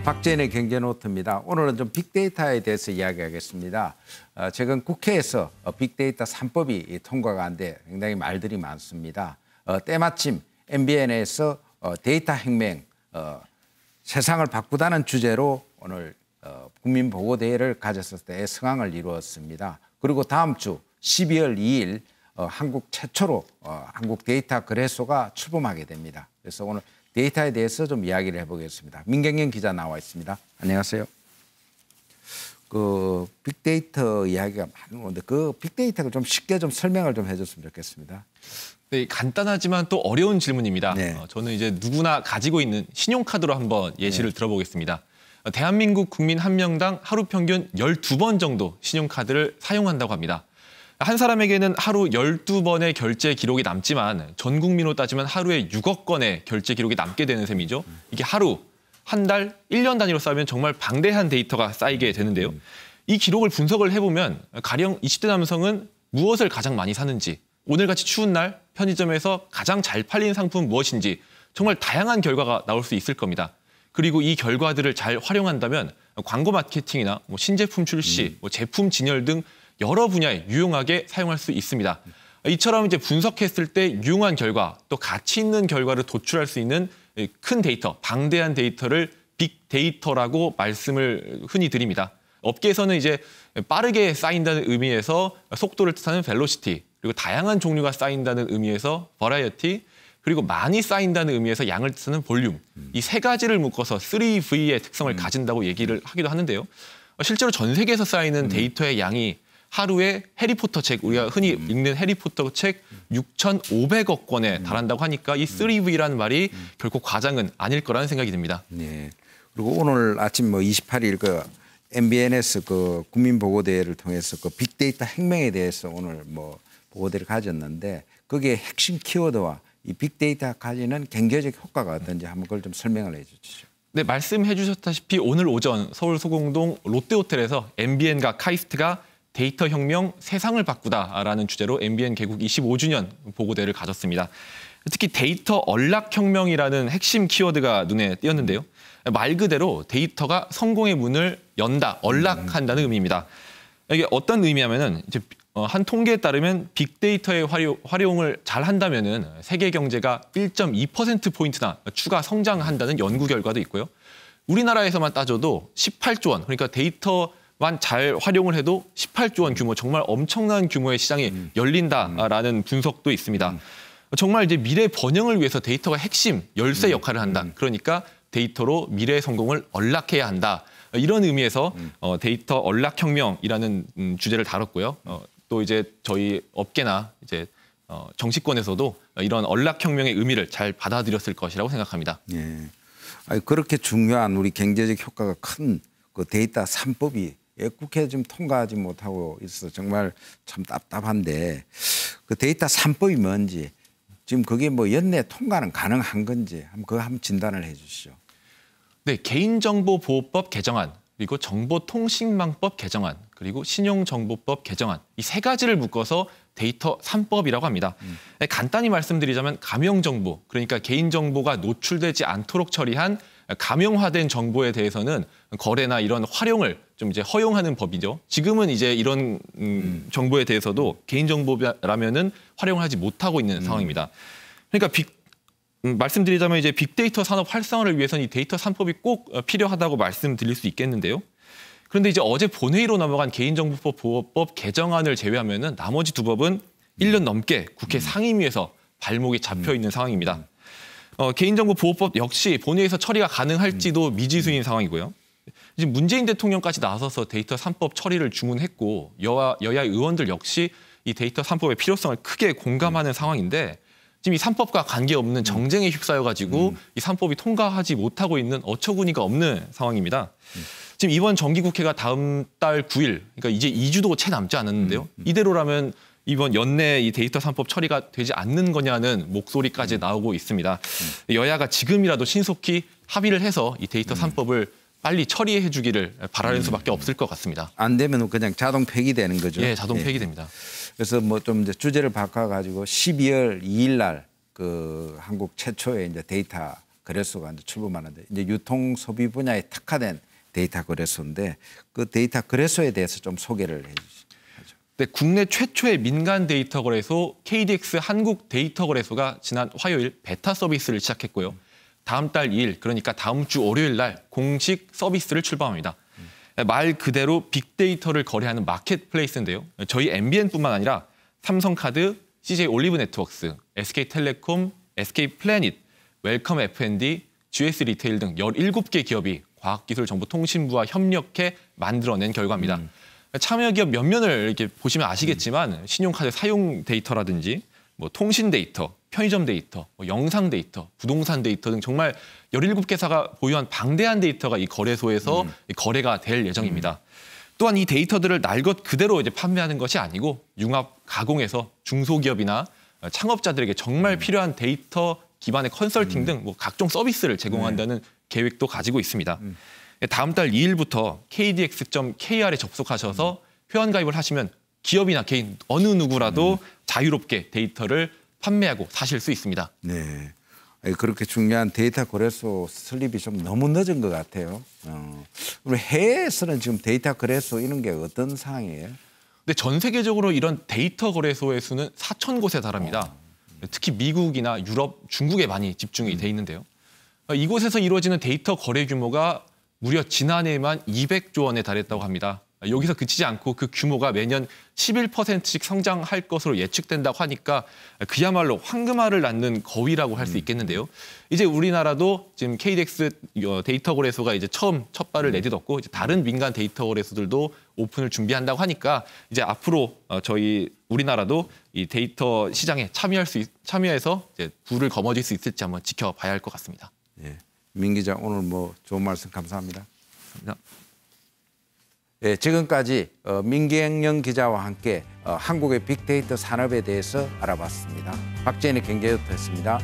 박재인의 경제노트입니다. 오늘은 좀 빅데이터에 대해서 이야기하겠습니다. 최근 국회에서 빅데이터 3법이 통과가 안 돼 굉장히 말들이 많습니다. 때마침 MBN에서 데이터 혁명, 세상을 바꾸다는 주제로 오늘 국민보고대회를 가졌을 때 성황을 이루었습니다. 그리고 다음 주 12월 2일 한국 최초로 한국 데이터 거래소가 출범하게 됩니다. 그래서 오늘 데이터에 대해서 좀 이야기를 해보겠습니다. 민경영 기자 나와 있습니다. 안녕하세요. 그 빅데이터 이야기가 많은 건데 그 빅데이터를 좀 쉽게 좀 설명을 좀 해줬으면 좋겠습니다. 네, 간단하지만 또 어려운 질문입니다. 네. 저는 이제 누구나 가지고 있는 신용카드로 한번 예시를 들어보겠습니다. 대한민국 국민 한 명당 하루 평균 12번 정도 신용카드를 사용한다고 합니다. 한 사람에게는 하루 12번의 결제 기록이 남지만 전 국민으로 따지면 하루에 6억 건의 결제 기록이 남게 되는 셈이죠. 이게 하루, 한 달, 1년 단위로 쌓으면 정말 방대한 데이터가 쌓이게 되는데요. 이 기록을 분석을 해보면 가령 20대 남성은 무엇을 가장 많이 사는지, 오늘같이 추운 날 편의점에서 가장 잘 팔린 상품은 무엇인지 정말 다양한 결과가 나올 수 있을 겁니다. 그리고 이 결과들을 잘 활용한다면 광고 마케팅이나 신제품 출시, 제품 진열 등 여러 분야에 유용하게 사용할 수 있습니다. 이처럼 이제 분석했을 때 유용한 결과, 또 가치 있는 결과를 도출할 수 있는 큰 데이터, 방대한 데이터를 빅데이터라고 말씀을 흔히 드립니다. 업계에서는 이제 빠르게 쌓인다는 의미에서 속도를 뜻하는 벨로시티, 그리고 다양한 종류가 쌓인다는 의미에서 버라이어티, 그리고 많이 쌓인다는 의미에서 양을 뜻하는 볼륨, 이 세 가지를 묶어서 3V의 특성을 가진다고 얘기를 하기도 하는데요. 실제로 전 세계에서 쌓이는 데이터의 양이 하루에 해리포터 책, 우리가 흔히 읽는 해리포터 책 6,500억 권에 달한다고 하니까 이 3V라는 말이 결코 과장은 아닐 거라는 생각이 듭니다. 네. 그리고 오늘 아침 28일 그 MBN에서 그 국민보고대회를 통해서 그 빅데이터 혁명에 대해서 오늘 보고대를 가졌는데 거기에 핵심 키워드와 이 빅데이터 가지는 경제적 효과가 어떤지 한번 그걸 좀 설명을 해 주시죠. 네, 말씀해 주셨다시피 오늘 오전 서울 소공동 롯데호텔에서 MBN과 카이스트가 데이터 혁명 세상을 바꾸다라는 주제로 MBN 개국 25주년 보고대를 가졌습니다. 특히 데이터 언락혁명이라는 핵심 키워드가 눈에 띄었는데요. 말 그대로 데이터가 성공의 문을 연다, 언락한다는 의미입니다. 이게 어떤 의미냐면은 이제 한 통계에 따르면 빅데이터의 활용을 잘 한다면은 세계 경제가 1.2%포인트나 추가 성장한다는 연구 결과도 있고요. 우리나라에서만 따져도 18조 원, 그러니까 데이터만 잘 활용을 해도 18조 원 규모, 정말 엄청난 규모의 시장이 열린다라는 분석도 있습니다. 정말 이제 미래 번영을 위해서 데이터가 핵심 열쇠 역할을 한다. 그러니까 데이터로 미래의 성공을 언락해야 한다. 이런 의미에서 데이터 언락혁명이라는 주제를 다뤘고요. 또 이제 저희 업계나 이제 정치권에서도 이런 언락혁명의 의미를 잘 받아들였을 것이라고 생각합니다. 네. 아니, 그렇게 중요한 우리 경제적 효과가 큰 그 데이터 3법이 국회에 지금 통과하지 못하고 있어서 정말 참 답답한데 그 데이터 3법이 뭔지 지금 그게 연내 통과는 가능한 건지 그거 한번 진단을 해 주시죠. 네, 개인정보보호법 개정안, 그리고 정보통신망법 개정안, 그리고 신용정보법 개정안, 이 세 가지를 묶어서 데이터 3법이라고 합니다. 간단히 말씀드리자면 가명정보, 그러니까 개인정보가 노출되지 않도록 처리한 가명화된 정보에 대해서는 거래나 이런 활용을 좀 이제 허용하는 법이죠. 지금은 이제 이런 정보에 대해서도 개인정보라면은 활용을 하지 못하고 있는 상황입니다. 그러니까 말씀드리자면 이제 빅데이터 산업 활성화를 위해서는 이 데이터 3법이 꼭 필요하다고 말씀드릴 수 있겠는데요. 그런데 이제 어제 본회의로 넘어간 개인정보법 보호법 개정안을 제외하면은 나머지 두 법은 1년 넘게 국회 상임위에서 발목이 잡혀 있는 상황입니다. 개인정보보호법 역시 본회의에서 처리가 가능할지도 미지수인 상황이고요. 이제 문재인 대통령까지 나서서 데이터 3법 처리를 주문했고 여야 의원들 역시 이 데이터 3법의 필요성을 크게 공감하는 상황인데 지금 이 3법과 관계없는 정쟁에 휩싸여가지고 이 3법이 통과하지 못하고 있는 어처구니가 없는 상황입니다. 지금 이번 정기국회가 다음 달 9일, 그러니까 이제 2주도 채 남지 않았는데요. 이대로라면 이번 연내 이 데이터 3법 처리가 되지 않는 거냐는 목소리까지 나오고 있습니다. 여야가 지금이라도 신속히 합의를 해서 이 데이터 3법을 빨리 처리해 주기를 바라는 수밖에 없을 것 같습니다. 안 되면 그냥 자동 폐기되는 거죠. 예, 자동 폐기됩니다. 그래서 좀 이제 주제를 바꿔가지고 12월 2일 날 그 한국 최초의 이제 데이터 거래소가 이제 출범하는데 이제 유통 소비 분야에 특화된 데이터 거래소인데 그 데이터 거래소에 대해서 좀 소개를 해주시죠. 네, 국내 최초의 민간 데이터 거래소 KDX 한국 데이터 거래소가 지난 화요일 베타 서비스를 시작했고요. 다음 달 2일, 그러니까 다음 주 월요일 날 공식 서비스를 출범합니다. 말 그대로 빅데이터를 거래하는 마켓플레이스인데요. 저희 MBN뿐만 아니라 삼성카드, CJ 올리브네트워크스, SK텔레콤, SK플래닛, 웰컴 F&D, GS 리테일 등 17개 기업이 과학기술정보통신부와 협력해 만들어낸 결과입니다. 참여 기업 면면을 이렇게 보시면 아시겠지만 신용카드 사용 데이터라든지 뭐 통신 데이터, 편의점 데이터, 뭐 영상 데이터, 부동산 데이터 등 정말 17개사가 보유한 방대한 데이터가 이 거래소에서 거래가 될 예정입니다. 또한 이 데이터들을 날 것 그대로 이제 판매하는 것이 아니고 융합 가공해서 중소기업이나 창업자들에게 정말 필요한 데이터 기반의 컨설팅 등 뭐 각종 서비스를 제공한다는 계획도 가지고 있습니다. 다음 달 2일부터 kdx.kr에 접속하셔서 회원 가입을 하시면 기업이나 개인 어느 누구라도 자유롭게 데이터를 판매하고 사실 수 있습니다. 네. 그렇게 중요한 데이터 거래소 설립이 좀 너무 늦은 것 같아요. 우리 해외에서는 지금 데이터 거래소 이런 게 어떤 상황이에요? 근데 전 세계적으로 이런 데이터 거래소의 수는 4,000곳에 달합니다. 특히 미국이나 유럽, 중국에 많이 집중이 돼 있는데요. 이곳에서 이루어지는 데이터 거래 규모가 무려 지난해에만 200조 원에 달했다고 합니다. 여기서 그치지 않고 그 규모가 매년 11%씩 성장할 것으로 예측된다고 하니까 그야말로 황금알을 낳는 거위라고 할 수 있겠는데요. 이제 우리나라도 지금 KDX 데이터 거래소가 이제 처음 첫 발을 내딛었고 이제 다른 민간 데이터 거래소들도 오픈을 준비한다고 하니까 이제 앞으로 저희 우리나라도 이 데이터 시장에 참여해서 이제 부를 거머쥘 수 있을지 한번 지켜봐야 할 것 같습니다. 예. 민 기자 오늘 뭐 좋은 말씀 감사합니다. 감사합니다. 예, 지금까지 민경영 기자와 함께 한국의 빅데이터 산업에 대해서 알아봤습니다. 박재인의 경제유튜브였습니다.